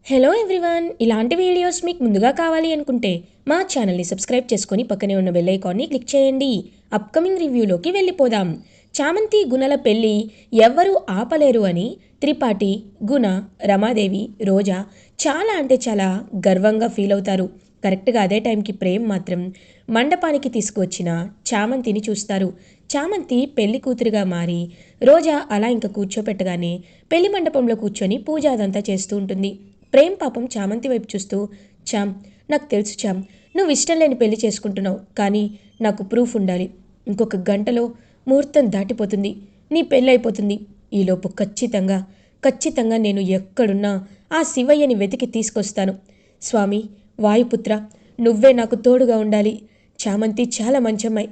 Hello everyone, ఇలాంటి videos మీకు ముందుగా కావాలి అనుకుంటే మా ఛానల్ని సబ్స్క్రైబ్ చేసుకొని పక్కనే ఉన్న బెల్ ఐకాన్ని క్లిక్ చేయండి. అప్కమింగ్ రివ్యూలోకి వెళ్ళిపోదాం. చామంతి గుణల పెళ్ళి ఎవ్వరూ ఆపలేరు అని త్రిపాఠి, గుణ, రమాదేవి, రోజా చాలా అంటే చాలా గర్వంగా ఫీల్ అవుతారు. కరెక్ట్గా అదే టైంకి ప్రేమ్ మాత్రం మండపానికి తీసుకువచ్చిన చామంతిని చూస్తారు. చామంతి పెళ్లి కూతురుగా మారి రోజా అలా ఇంకా కూర్చోపెట్టగానే పెళ్లి మండపంలో కూర్చొని పూజ అదంతా చేస్తూ ఉంటుంది. ప్రేమ్ పాపం చామంతి వైపు చూస్తూ, చామ్, నాకు తెలుసు చామ్, నువ్వు ఇష్టం లేని పెళ్లి చేసుకుంటున్నావు, కానీ నాకు ప్రూఫ్ ఉండాలి. ఇంకొక గంటలో ముహూర్తం దాటిపోతుంది, నీ పెళ్ళి అయిపోతుంది. ఈలోపు ఖచ్చితంగా నేను ఎక్కడున్నా ఆ శివయ్యని వెతికి తీసుకొస్తాను. స్వామి, వాయుపుత్ర, నువ్వే నాకు తోడుగా ఉండాలి. చామంతి చాలా మంచమ్మాయి,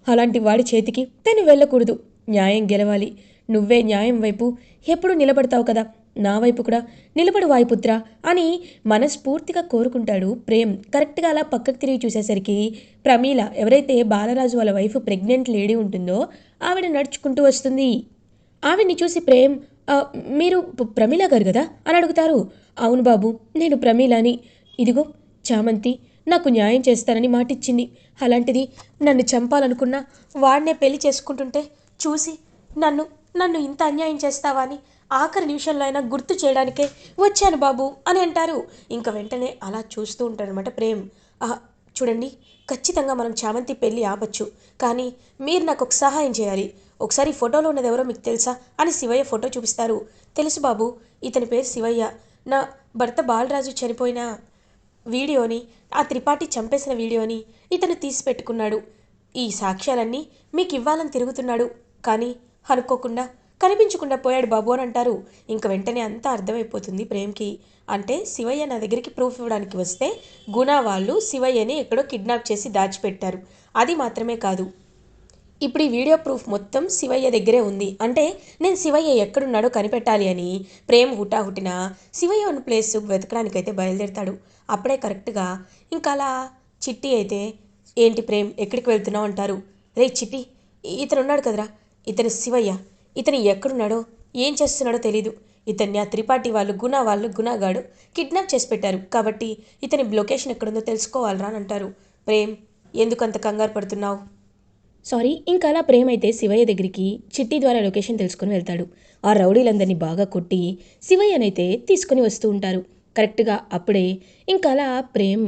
అలాంటి వాడి చేతికి తను వెళ్ళకూడదు. న్యాయం గెలవాలి. నువ్వే న్యాయం వైపు ఎప్పుడు నిలబడతావు కదా, నా వైపు కూడా నిలబడు వాయుపుత్ర అని మనస్ఫూర్తిగా కోరుకుంటాడు ప్రేమ్. కరెక్ట్గా అలా పక్కకు తిరిగి చూసేసరికి ప్రమీల, ఎవరైతే బాలరాజు వాళ్ళ వైఫ్ ప్రెగ్నెంట్ లేడీ ఉంటుందో, ఆవిడ నడుచుకుంటూ వస్తుంది. ఆవిడ్ని చూసి ప్రేమ్, మీరు ప్రమీల గారు కదా అని అడుగుతారు. అవును బాబు, నేను ప్రమీలని. ఇదిగో చామంతి నాకు న్యాయం చేస్తానని మాటిచ్చింది. అలాంటిది నన్ను చంపాలనుకున్నా వాడినే పెళ్లి చేసుకుంటుంటే చూసి నన్ను నన్ను ఇంత అన్యాయం చేస్తావా అని ఆఖరి నిమిషంలో అయినా గుర్తు చేయడానికే వచ్చాను బాబు అని అంటారు. ఇంకా వెంటనే అలా చూస్తూ ఉంటారనమాట ప్రేమ్. చూడండి, ఖచ్చితంగా మనం చామంతి పెళ్ళి ఆపచ్చు, కానీ మీరు నాకు ఒక సహాయం చేయాలి. ఒకసారి ఫోటోలో ఉన్నది ఎవరో మీకు తెలుసా అని శివయ్య ఫోటో చూపిస్తారు. తెలుసు బాబు, ఇతని పేరు శివయ్య. నా భర్త బాలరాజు చనిపోయిన వీడియోని, ఆ త్రిపాఠి చంపేసిన వీడియోని ఇతను తీసి పెట్టుకున్నాడు. ఈ సాక్ష్యాలన్నీ మీకు ఇవ్వాలని తిరుగుతున్నాడు, కానీ అనుకోకుండా కనిపించకుండా పోయాడు బాబు అని అంటారు. ఇంక వెంటనే అంతా అర్థమైపోతుంది ప్రేమ్కి. అంటే శివయ్య నా దగ్గరికి ప్రూఫ్ ఇవ్వడానికి వస్తే గుణ వాళ్ళు శివయ్యని ఎక్కడో కిడ్నాప్ చేసి దాచిపెట్టారు. అది మాత్రమే కాదు, ఇప్పుడు ఈ వీడియో ప్రూఫ్ మొత్తం శివయ్య దగ్గరే ఉంది. అంటే నేను శివయ్య ఎక్కడున్నాడో కనిపెట్టాలి అని ప్రేమ్ హుటాహుటిన శివయ్య ఉన్న ప్లేస్ వెతకడానికైతే బయలుదేరుతాడు. అప్పుడే కరెక్ట్గా ఇంకా అలా చిట్టి అయితే, ఏంటి ప్రేమ్, ఎక్కడికి వెళ్తున్నావు అంటారు. రే చిట్టి, ఇతను ఉన్నాడు కదరా, ఇతను శివయ్య. ఇతను ఎక్కడున్నాడో ఏం చేస్తున్నాడో తెలీదు. ఇతన్ని ఆ త్రిపాఠి వాళ్ళు గుణగాడు కిడ్నాప్ చేసి పెట్టారు, కాబట్టి ఇతని లొకేషన్ ఎక్కడుందో తెలుసుకోవాలరా అని అంటారు. ప్రేమ్, ఎందుకంత కంగారు పడుతున్నావు? సారీ. ఇంకా అలా ప్రేమ్ అయితే శివయ్య దగ్గరికి చిట్టి ద్వారా లొకేషన్ తెలుసుకుని వెళ్తాడు. ఆ రౌడీలందరినీ బాగా కొట్టి శివయ్యనైతే తీసుకుని వస్తూ ఉంటారు. కరెక్ట్గా అప్పుడే ఇంకా అలా ప్రేమ్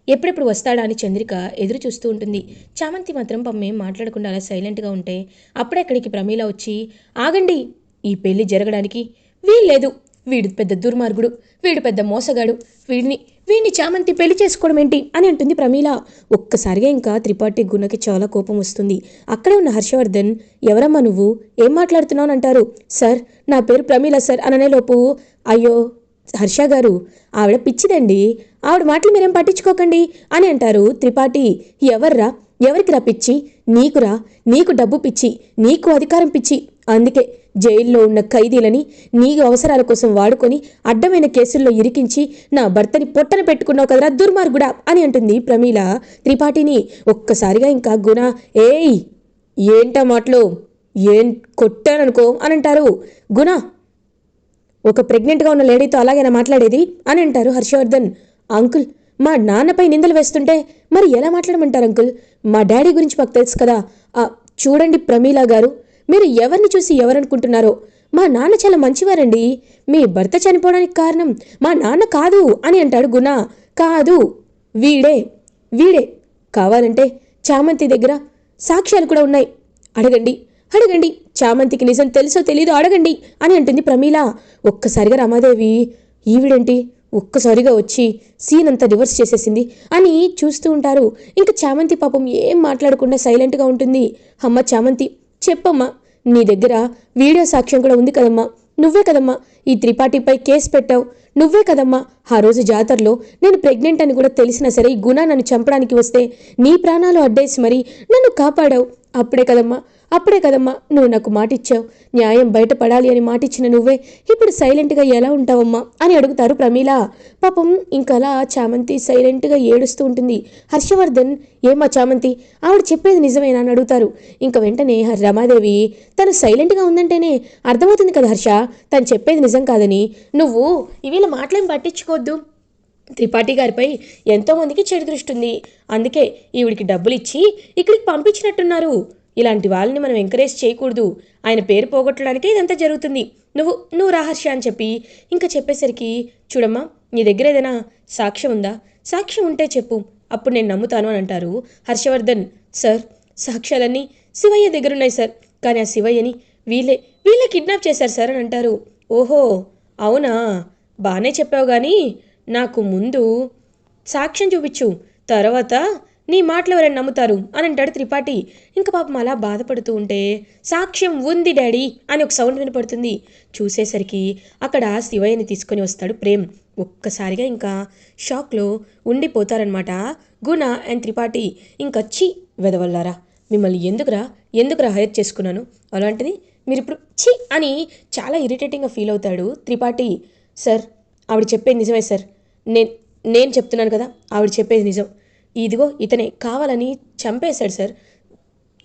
ఎప్పుడెప్పుడు వస్తాడా అని చంద్రిక ఎదురు చూస్తూ ఉంటుంది. చామంతి మాత్రం పమ్మేం మాట్లాడకుండా అలా సైలెంట్గా ఉంటే అప్పుడే అక్కడికి ప్రమీల వచ్చి, ఆగండి, ఈ పెళ్లి జరగడానికి వీల్లేదు. వీడు పెద్ద దుర్మార్గుడు, వీడు పెద్ద మోసగాడు, వీడిని చామంతి పెళ్లి చేసుకోవడం ఏంటి అని అంటుంది ప్రమీల. ఒక్కసారిగా ఇంకా త్రిపాఠి గుణకి చాలా కోపం వస్తుంది. అక్కడే ఉన్న హర్షవర్ధన్, ఎవరమ్మా నువ్వు, ఏం మాట్లాడుతున్నావు అని అంటారు. సార్, నా పేరు ప్రమీల సార్ అననేలోపు, అయ్యో హర్ష గారు, ఆవిడ పిచ్చిదండి, ఆవిడ మాటలు మీరేం పట్టించుకోకండి అని అంటారు త్రిపాఠి. ఎవర్రా, ఎవరికి రా పిచ్చి? నీకురా, నీకు డబ్బు పిచ్చి, నీకు అధికారం పిచ్చి. అందుకే జైల్లో ఉన్న ఖైదీలని నీ అవసరాల కోసం వాడుకొని అడ్డమైన కేసుల్లో ఇరికించి నా భర్తని పొట్టన పెట్టుకున్నావు కదరా దుర్మార్గుడా అని అంటుంది ప్రమీల త్రిపాఠిని. ఒక్కసారిగా ఇంకా గుణ, ఏయ్ ఏంటా మాటలు, ఏం కొట్టాననుకో అని అంటారు. గుణ, ఒక ప్రెగ్నెంట్గా ఉన్న లేడీతో అలాగైనా మాట్లాడేది అని అంటారు హర్షవర్ధన్. అంకుల్, మా నాన్నపై నిందలు వేస్తుంటే మరి ఎలా మాట్లాడమంటారు అంకుల్? మా డాడీ గురించి మాకు తెలుసు కదా. చూడండి ప్రమీల గారు, మీరు ఎవరిని చూసి ఎవరనుకుంటున్నారో, మా నాన్న చాలా మంచివారండి. మీ భర్త చనిపోవడానికి కారణం మా నాన్న కాదు అని అంటాడు గుణ. కాదు, వీడే వీడే కావాలంటే చామంతి దగ్గర సాక్ష్యాలు కూడా ఉన్నాయి, అడగండి అడగండి, చామంతికి నిజం తెలుసో తెలీదో అడగండి అని అంటుంది ప్రమీల. ఒక్కసారిగా రమాదేవి, ఈవిడేంటి ఒక్కసారిగా వచ్చి సీన్ అంతా రివర్స్ చేసేసింది అని చూస్తూ ఉంటారు. ఇంకా చామంతి పాపం ఏం మాట్లాడకుండా సైలెంట్గా ఉంటుంది. అమ్మ చామంతి, చెప్పమ్మా, నీ దగ్గర వీడియో సాక్ష్యం కూడా ఉంది కదమ్మా, నువ్వే కదమ్మా ఈ త్రిపాఠిపై కేసు పెట్టావు, నువ్వే కదమ్మా ఆ రోజు జాతరలో నేను ప్రెగ్నెంట్ అని కూడా తెలిసినా సరే ఈ గుణ నన్ను చంపడానికి వస్తే నీ ప్రాణాలు అడ్డేసి మరి నన్ను కాపాడావు. అప్పుడే కదమ్మా అప్పుడే కదమ్మా నువ్వు నాకు మాటిచ్చావు. న్యాయం బయటపడాలి అని మాటిచ్చిన నువ్వే ఇప్పుడు సైలెంట్గా ఎలా ఉంటావమ్మా అని అడుగుతారు ప్రమీల. పాపం ఇంకలా చామంతి సైలెంట్గా ఏడుస్తూ ఉంటుంది. హర్షవర్ధన్, ఏమ్మా చామంతి, ఆవిడ చెప్పేది నిజమేనా అని అడుగుతారు. ఇంక వెంటనే రమాదేవి, తను సైలెంట్గా ఉందంటేనే అర్థమవుతుంది కదా హర్ష, తను చెప్పేది నిజం కాదని. నువ్వు ఇవిలా మాటలేం పట్టించుకోవద్దు. త్రిపాఠి గారిపై ఎంతోమందికి చెడు దృష్టి ఉంది. అందుకే ఈవిడికి డబ్బులు ఇచ్చి ఇక్కడికి పంపించినట్టున్నారు. ఇలాంటి వాళ్ళని మనం ఎంకరేజ్ చేయకూడదు. ఆయన పేరు పోగొట్టడానికే ఇదంతా జరుగుతుంది. నువ్వు రహస్య అని చెప్పి ఇంకా చెప్పేసరికి, చూడమ్మా, నీ దగ్గర ఏదైనా సాక్ష్యం ఉందా? సాక్ష్యం ఉంటే చెప్పు, అప్పుడు నేను నమ్ముతాను అని అంటారు హర్షవర్ధన్. సార్, సాక్ష్యాలన్నీ శివయ్య దగ్గరున్నాయి సార్, కానీ ఆ శివయ్యని వీళ్ళే కిడ్నాప్ చేశారు సార్ అని అంటారు. ఓహో అవునా, బాగానే చెప్పావు, కానీ నాకు ముందు సాక్ష్యం చూపించు, తర్వాత నీ మాటలు ఎవరైనా నమ్ముతారు అని అంటాడు త్రిపాఠి. ఇంకా పాపం అలా బాధపడుతూ ఉంటే, సాక్ష్యం ఉంది డాడీ అని ఒక సౌండ్ వినపడుతుంది. చూసేసరికి అక్కడ శివయ్యని తీసుకొని వస్తాడు ప్రేమ్. ఒక్కసారిగా ఇంకా షాక్లో ఉండిపోతారనమాట గుణ అండ్ త్రిపాఠి. ఇంకొచ్చి వెదవల్లారా, మిమ్మల్ని ఎందుకురా హైర్ చేసుకున్నాను, అలాంటిది మీరు ఇప్పుడు ఛీ అని చాలా ఇరిటేటింగ్గా ఫీల్ అవుతాడు త్రిపాఠి. సార్, ఆవిడ చెప్పేది నిజమే సార్, నేను చెప్తున్నాను కదా, ఆవిడ చెప్పేది నిజం. ఇదిగో ఇతనే కావాలని చంపేశాడు సార్,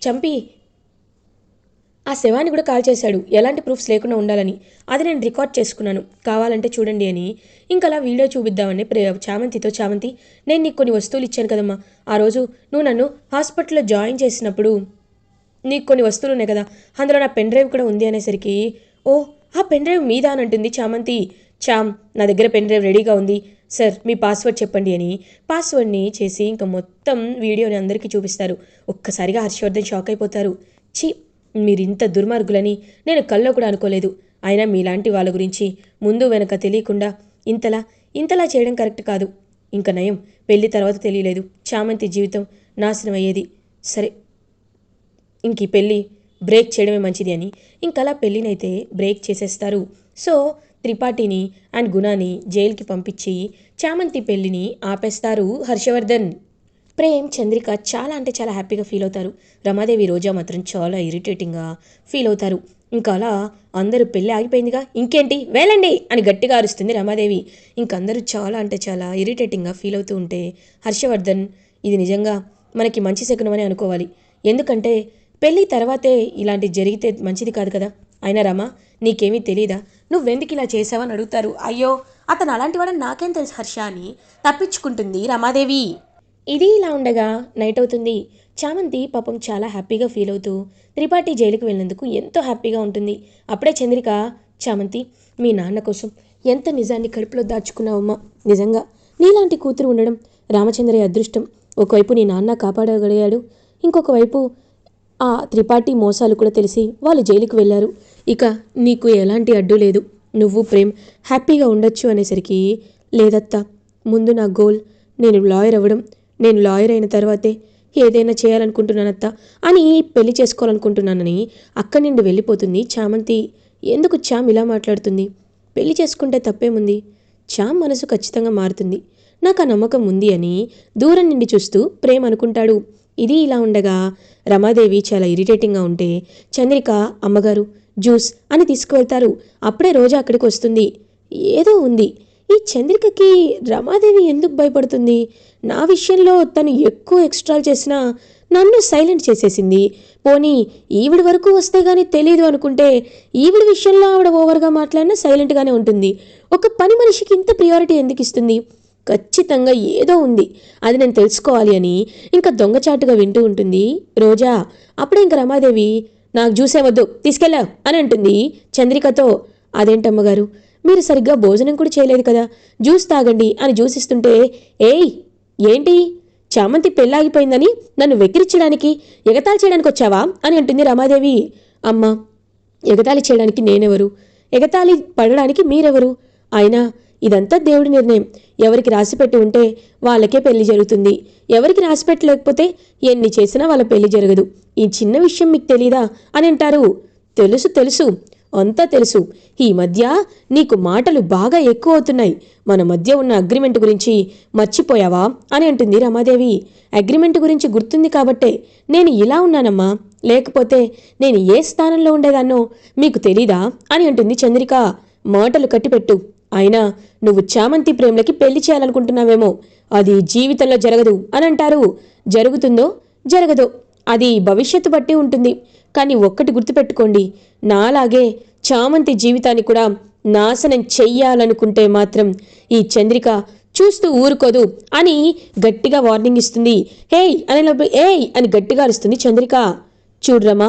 చంపి ఆ శవాన్ని కూడా కాల్ చేశాడు, ఎలాంటి ప్రూఫ్స్ లేకుండా ఉండాలని. అది నేను రికార్డ్ చేసుకున్నాను, కావాలంటే చూడండి అని. ఇంకలా వీడియో చూపిద్దామని చామంతితో, చామంతి, నేను నీకు కొన్ని వస్తువులు ఇచ్చాను కదమ్మా, ఆ రోజు నువ్వు నన్ను హాస్పిటల్లో జాయిన్ చేసినప్పుడు నీకు కొన్ని వస్తువులు ఉన్నాయి కదా, అందులో నా పెన్ డ్రైవ్ కూడా ఉంది అనేసరికి, ఓ ఆ పెన్ డ్రైవ్ మీద అని అంటుంది చామంతి. నా దగ్గర పెన్ డ్రైవ్ రెడీగా ఉంది సార్, మీ పాస్వర్డ్ చెప్పండి అని పాస్వర్డ్ని చేసి ఇంకా మొత్తం వీడియోని అందరికీ చూపిస్తారు. ఒక్కసారిగా హర్షవర్ధన్ షాక్ అయిపోతారు. మీరింత దుర్మార్గులని నేను కల్లో కూడా అనుకోలేదు. అయినా మీలాంటి వాళ్ళ గురించి ముందు వెనక తెలియకుండా ఇంతలా చేయడం కరెక్ట్ కాదు. ఇంకా నయం, పెళ్లి తర్వాత తెలియలేదు, చామంతి జీవితం నాశనం అయ్యేది. సరే, ఇంక ఈ పెళ్ళి బ్రేక్ చేయడమే మంచిది అని ఇంకలా పెళ్ళినైతే బ్రేక్ చేసేస్తారు. సో త్రిపాఠిని అండ్ గుణాని జైలుకి పంపించి చామంతి పెళ్లిని ఆపేస్తారు హర్షవర్ధన్. ప్రేమ్, చంద్రిక చాలా అంటే చాలా హ్యాపీగా ఫీల్ అవుతారు. రమాదేవి, రోజా మాత్రం చాలా ఇరిటేటింగ్గా ఫీల్ అవుతారు. ఇంకా అలా అందరూ పెళ్ళి ఆగిపోయిందిగా, ఇంకేంటి వేలండి అని గట్టిగా అరుస్తుంది రమాదేవి. ఇంకందరూ చాలా అంటే చాలా ఇరిటేటింగ్గా ఫీల్ అవుతూ ఉంటే హర్షవర్ధన్, ఇది నిజంగా మనకి మంచి శకునమని అనుకోవాలి. ఎందుకంటే పెళ్ళి తర్వాతే ఇలాంటి జరిగితే మంచిది కాదు కదా. అయినా రమా, నీకేమీ తెలీదా, నువ్వెందుకు ఇలా చేసావని అడుగుతారు. అయ్యో, అతను అలాంటి వాడని నాకేం తెలుసు హర్ష అని తప్పించుకుంటుంది రమాదేవి. ఇది ఇలా ఉండగా నైట్ అవుతుంది. చామంతి పాపం చాలా హ్యాపీగా ఫీల్ అవుతూ త్రిపాఠి జైలుకు వెళ్ళినందుకు ఎంతో హ్యాపీగా ఉంటుంది. అప్పుడే చంద్రిక, చామంతి, మీ నాన్న కోసం ఎంత నిజాన్ని కడుపులో దాచుకున్నావమ్మా. నిజంగా నీలాంటి కూతురు ఉండడం రామచంద్రయ్య అదృష్టం. ఒకవైపు నీ నాన్న కాపాడగలిగాడు, ఇంకొక వైపు ఆ త్రిపాఠి మోసాలు కూడా తెలిసి వాళ్ళు జైలుకు వెళ్ళారు. ఇక నీకు ఎలాంటి అడ్డు లేదు, నువ్వు ప్రేమ్ హ్యాపీగా ఉండొచ్చు అనేసరికి, లేదత్తా, ముందు నా గోల్ నేను లాయర్ అవ్వడం, నేను లాయర్ అయిన తర్వాతే ఏదైనా చేయాలనుకుంటున్నానత్తా అని పెళ్లి చేసుకోవాలనుకుంటున్నానని అక్కడి నుండి వెళ్ళిపోతుంది చామంతి. ఎందుకు చామ్ ఇలా మాట్లాడుతుంది? పెళ్లి చేసుకుంటే తప్పేముంది? చామ్ మనసు ఖచ్చితంగా మారుతుంది, నాకు ఆ నమ్మకం ఉంది అని దూరం నుండి చూస్తూ ప్రేమ్ అనుకుంటాడు. ఇది ఇలా ఉండగా రమాదేవి చాలా ఇరిటేటింగ్గా ఉంటే చంద్రిక, అమ్మగారు జ్యూస్ అని తీసుకువెళ్తారు. అప్పుడే రోజా అక్కడికి వస్తుంది. ఏదో ఉంది ఈ చంద్రికకి, రమాదేవి ఎందుకు భయపడుతుంది? నా విషయంలో తను ఎక్కువ ఎక్స్ట్రాలు చేసినా నన్ను సైలెంట్ చేసేసింది. పోనీ ఈవిడ వరకు వస్తే గానీ తెలీదు అనుకుంటే, ఈవిడ విషయంలో ఆవిడ ఓవర్గా మాట్లాడినా సైలెంట్గానే ఉంటుంది. ఒక పని మనిషికి ఇంత ప్రియారిటీ ఎందుకు ఇస్తుంది? ఖచ్చితంగా ఏదో ఉంది, అది నేను తెలుసుకోవాలి అని ఇంకా దొంగచాటుగా వింటూ ఉంటుంది రోజా. అప్పుడే ఇంకా రమాదేవి, నాకు జ్యూసే వద్దు, తీసుకెళ్ళావు అని అంటుంది చంద్రికతో. అదేంటమ్మగారు, మీరు సరిగ్గా భోజనం కూడా చేయలేదు కదా, జ్యూస్ తాగండి అని జ్యూస్ ఇస్తుంటే, ఏయ్ ఏంటి, చామంతి పెళ్ళాగిపోయిందని నన్ను వెక్కిరించడానికి, ఎగతాళి చేయడానికి వచ్చావా అని అంటుంది రమాదేవి. అమ్మా, ఎగతాళి చేయడానికి నేనెవరు, ఎగతాళి పడడానికి మీరెవరు? అయినా ఇదంతా దేవుడి నిర్ణయం. ఎవరికి రాసిపెట్టి ఉంటే వాళ్ళకే పెళ్లి జరుగుతుంది, ఎవరికి రాసిపెట్టలేకపోతే ఎన్ని చేసినా వాళ్ళ పెళ్లి జరగదు. ఈ చిన్న విషయం మీకు తెలీదా అని అంటారు. తెలుసు, అంతా తెలుసు. ఈ మధ్య నీకు మాటలు బాగా ఎక్కువ అవుతున్నాయి. మన మధ్య ఉన్న అగ్రిమెంట్ గురించి మర్చిపోయావా అని అంటుంది రమాదేవి. అగ్రిమెంట్ గురించి గుర్తుంది కాబట్టే నేను ఇలా ఉన్నానమ్మా, లేకపోతే నేను ఏ స్థానంలో ఉండేదాన్నో మీకు తెలీదా అని అంటుంది చంద్రిక. మాటలు కట్టిపెట్టు. అయినా నువ్వు చామంతి ప్రేమలకి పెళ్లి చేయాలనుకుంటున్నావేమో, అది జీవితంలో జరగదు అని అంటారు. జరుగుతుందో జరగదో అది భవిష్యత్తు బట్టి ఉంటుంది. కానీ ఒక్కటి గుర్తుపెట్టుకోండి, నాలాగే చామంతి జీవితాన్ని కూడా నాశనం చెయ్యాలనుకుంటే మాత్రం ఈ చంద్రిక చూస్తూ ఊరుకోదు అని గట్టిగా వార్నింగ్ ఇస్తుంది. హేయ్ అనేటప్పుడు ఏయ్ అని గట్టిగా అరుస్తుంది చంద్రిక. చూడ్రమా,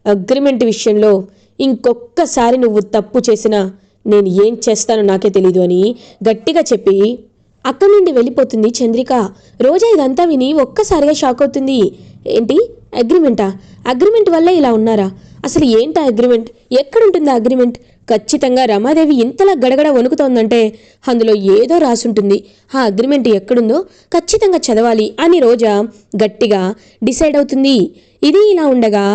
అగ్రిమెంట్ విషయంలో ఇంకొక్కసారి నువ్వు తప్పు చేసినా నేను ఏం చేస్తానో నాకే తెలీదు అని గట్టిగా చెప్పి అక్కడి నుండి వెళ్ళిపోతుంది చంద్రిక. రోజా ఇదంతా విని ఒక్కసారిగా షాక్ అవుతుంది. ఏంటి అగ్రిమెంటా? అగ్రిమెంట్ వల్లే ఇలా ఉన్నారా? అసలు ఏంటా అగ్రిమెంట్? ఎక్కడుంటుంది అగ్రిమెంట్? ఖచ్చితంగా రమాదేవి ఇంతలా గడగడ వణుకుతోందంటే అందులో ఏదో రాసుంటుంది. ఆ అగ్రిమెంట్ ఎక్కడుందో ఖచ్చితంగా చదవాలి అని రోజా గట్టిగా డిసైడ్ అవుతుంది. ఇది ఇలా ఉండగా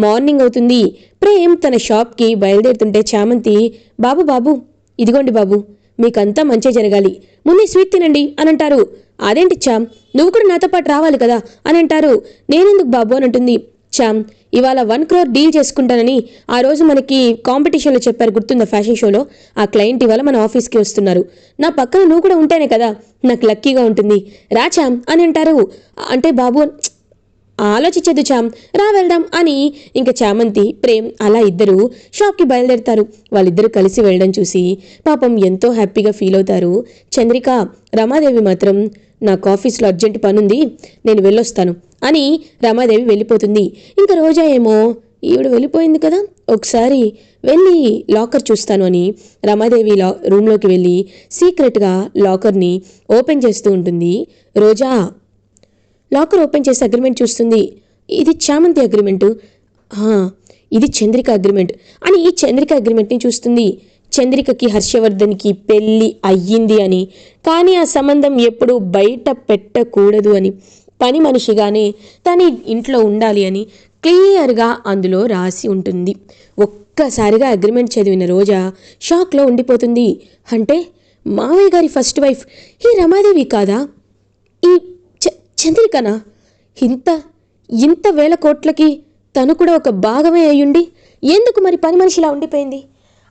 మార్నింగ్ అవుతుంది. ప్రేమ్ తన షాప్కి బయలుదేరుతుంటే చామంతి, బాబు బాబు ఇదిగోండి బాబు, మీకంతా మంచి జరగాలి, ముందు స్వీట్ తినండి అని అంటారు. అదేంటి చామ్, నువ్వు కూడా నాతో పాటు రావాలి కదా అని అంటారు. నేనెందుకు బాబు అని అంటుంది. చామ్, ఇవాళ 1 crore డీల్ చేసుకుంటానని ఆ రోజు మనకి కాంపిటీషన్లో చెప్పారు, గుర్తుందా? ఫ్యాషన్ షోలో ఆ క్లయింట్ ఇవాళ మన ఆఫీస్కి వస్తున్నారు. నా పక్కన నువ్వు కూడా ఉంటేనే కదా నాకు లక్కీగా ఉంటుంది, రా చామ్ అని అంటారు. అంటే బాబు ఆలోచించద్దు చామ్, రా వెళ్దాం అని ఇంకా చామంతి ప్రేమ్ అలా ఇద్దరు షాప్కి బయలుదేరుతారు. వాళ్ళిద్దరూ కలిసి వెళ్ళడం చూసి పాపం ఎంతో హ్యాపీగా ఫీల్ అవుతారు చంద్రిక. రమాదేవి మాత్రం నాకు ఆఫీస్లో అర్జెంట్ పనుంది, నేను వెళ్ళొస్తాను అని రమాదేవి వెళ్ళిపోతుంది. ఇంకా రోజా ఏమో ఈవిడ వెళ్ళిపోయింది కదా, ఒకసారి వెళ్ళి లాకర్ చూస్తాను అని రమాదేవి రూమ్లోకి వెళ్ళి సీక్రెట్గా లాకర్ని ఓపెన్ చేస్తూ ఉంటుంది. రోజా లాకర్ ఓపెన్ చేసి అగ్రిమెంట్ చూస్తుంది. ఇది చామంతి అగ్రిమెంటు, ఇది చంద్రిక అగ్రిమెంట్ అని ఈ చంద్రిక అగ్రిమెంట్ని చూస్తుంది. చంద్రికకి హర్షవర్ధన్కి పెళ్ళి అయ్యింది అని, కానీ ఆ సంబంధం ఎప్పుడూ బయట పెట్టకూడదు అని, పని మనిషిగానే తన ఇంట్లో ఉండాలి అని క్లియర్గా అందులో రాసి ఉంటుంది. ఒక్కసారిగా అగ్రిమెంట్ చదివిన రోజా షాక్లో ఉండిపోతుంది. అంటే మావయ్య గారి ఫస్ట్ వైఫ్ ఈ రమాదేవి కాదా? ఈ చంద్రికనా? ఇంత వేల కోట్లకి తను కూడా ఒక భాగమే అయ్యుండి ఎందుకు మరి పని మనిషిలా ఉండిపోయింది?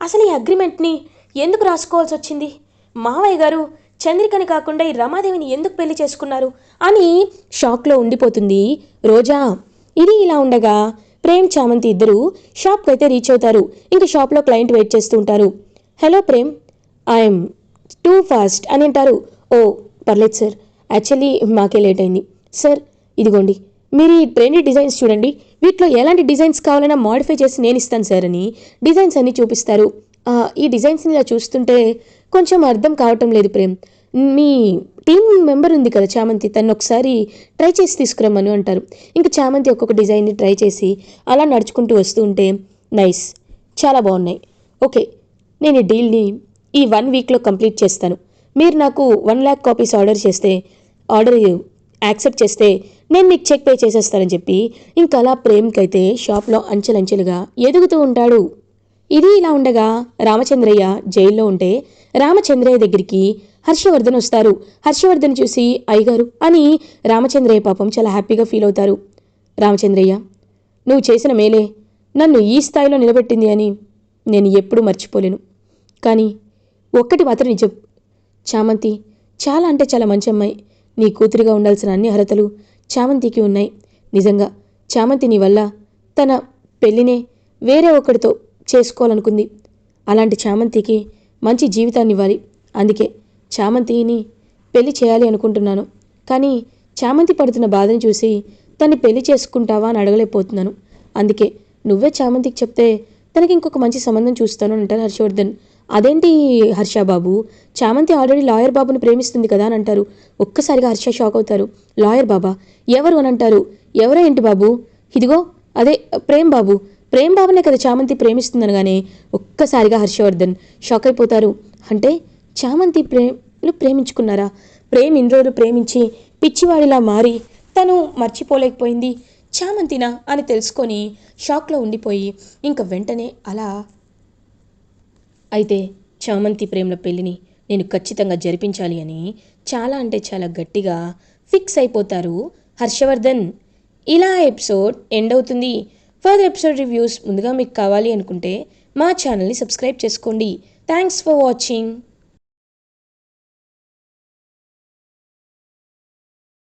అసలు ఈ అగ్రిమెంట్ని ఎందుకు రాసుకోవాల్సి వచ్చింది? మావయ్య గారు చంద్రికని కాకుండా ఈ రమాదేవిని ఎందుకు పెళ్లి చేసుకున్నారు అని షాక్లో ఉండిపోతుంది రోజా. ఇది ఇలా ఉండగా ప్రేమ్ చామంతి ఇద్దరు షాప్కి అయితే రీచ్ అవుతారు. ఇంకా షాప్లో క్లయింట్ వెయిట్ చేస్తూ ఉంటారు. Hello Prem, I'm too fast అని అంటారు. ఓ పర్లేదు సార్, యాక్చువల్లీ మాకే లేట్ అయింది సార్. ఇదిగోండి మీరు ఈ ట్రెండీ డిజైన్స్ చూడండి, వీటిలో ఎలాంటి డిజైన్స్ కావాలన్నా మాడిఫై చేసి నేను ఇస్తాను సార్ అని డిజైన్స్ అన్నీ చూపిస్తారు. ఈ డిజైన్స్ని ఇలా చూస్తుంటే కొంచెం అర్థం కావటం లేదు ప్రేమ్, మీ టీం మెంబర్ ఉంది కదా చామంతి, తను ఒకసారి ట్రై చేసి తీసుకురమ్మను అంటారు. ఇంకా చామంతి ఒక్కొక్క డిజైన్ని ట్రై చేసి అలా నడుచుకుంటూ వస్తూ ఉంటే నైస్, చాలా బాగున్నాయి, ఓకే నేను ఈ డీల్ని ఈ 1 వీక్లో కంప్లీట్ చేస్తాను, మీరు నాకు 1 lakh కాపీస్ ఆర్డర్ యాక్సెప్ట్ చేస్తే నేను మీకు చెక్ పే చేసేస్తానని చెప్పి ఇంకా అలా ప్రేమ్కైతే షాప్లో అంచెలంచెలుగా ఎదుగుతూ ఉంటాడు. ఇది ఇలా ఉండగా రామచంద్రయ్య జైల్లో ఉంటే రామచంద్రయ్య దగ్గరికి హర్షవర్ధన్ వస్తారు. హర్షవర్ధన్ చూసి అయ్యగారు అని రామచంద్రయ్య పాపం చాలా హ్యాపీగా ఫీల్ అవుతారు. రామచంద్రయ్య, నువ్వు చేసిన మేలే నన్ను ఈ స్థాయిలో నిలబెట్టింది అని నేను ఎప్పుడూ మర్చిపోలేను. కానీ ఒక్కటి మాత్రం నిజం, చామంతి చాలా అంటే చాలా మంచి అమ్మాయి, నీ కూతురిగా ఉండాల్సిన అన్ని అర్హతలు చామంతికి ఉన్నాయి. నిజంగా చామంతి నీ వల్ల తన పెళ్ళినే వేరే ఒకరితో చేసుకోవాలనుకుంది. అలాంటి చామంతికి మంచి జీవితాన్ని ఇవ్వాలి, అందుకే చామంతిని పెళ్లి చేయాలి అనుకుంటున్నాను. కానీ చామంతి పడుతున్న బాధను చూసి తన్ని పెళ్లి చేసుకుంటావా అని అడగలేకపోతున్నాను. అందుకే నువ్వే చామంతికి చెప్తే తనకి ఇంకొక మంచి సంబంధం చూస్తాను అని అంటారు హర్షవర్ధన్. అదేంటి హర్ష బాబు, చామంతి ఆల్రెడీ లాయర్ బాబుని ప్రేమిస్తుంది కదా అని అంటారు. ఒక్కసారిగా హర్ష షాక్ అవుతారు. లాయర్ బాబా ఎవరు అని అంటారు. ఎవరో ఏంటి బాబు, ఇదిగో అదే ప్రేమ్ బాబు, ప్రేమ్ బాబునే కదా చామంతి ప్రేమిస్తుందనగానే ఒక్కసారిగా హర్షవర్ధన్ షాక్ అయిపోతారు. అంటే చామంతి ప్రేమించుకున్నారా? ప్రేమ్ ఇన్ని రోజులు ప్రేమించి పిచ్చివాడిలా మారి తను మర్చిపోలేకపోయింది చామంతినా అని తెలుసుకొని షాక్లో ఉండిపోయి ఇంకా వెంటనే అలా అయితే చామంతి ప్రేమల పెళ్ళిని నేను ఖచ్చితంగా జరిపించాలి అని చాలా అంటే చాలా గట్టిగా ఫిక్స్ అయిపోతారు హర్షవర్ధన్. ఇలా ఎపిసోడ్ ఎండ్ అవుతుంది. ఫర్దర్ ఎపిసోడ్ రివ్యూస్ ముందుగా మీకు కావాలి అనుకుంటే మా ఛానల్ని సబ్స్క్రైబ్ చేసుకోండి. Thanks for watching.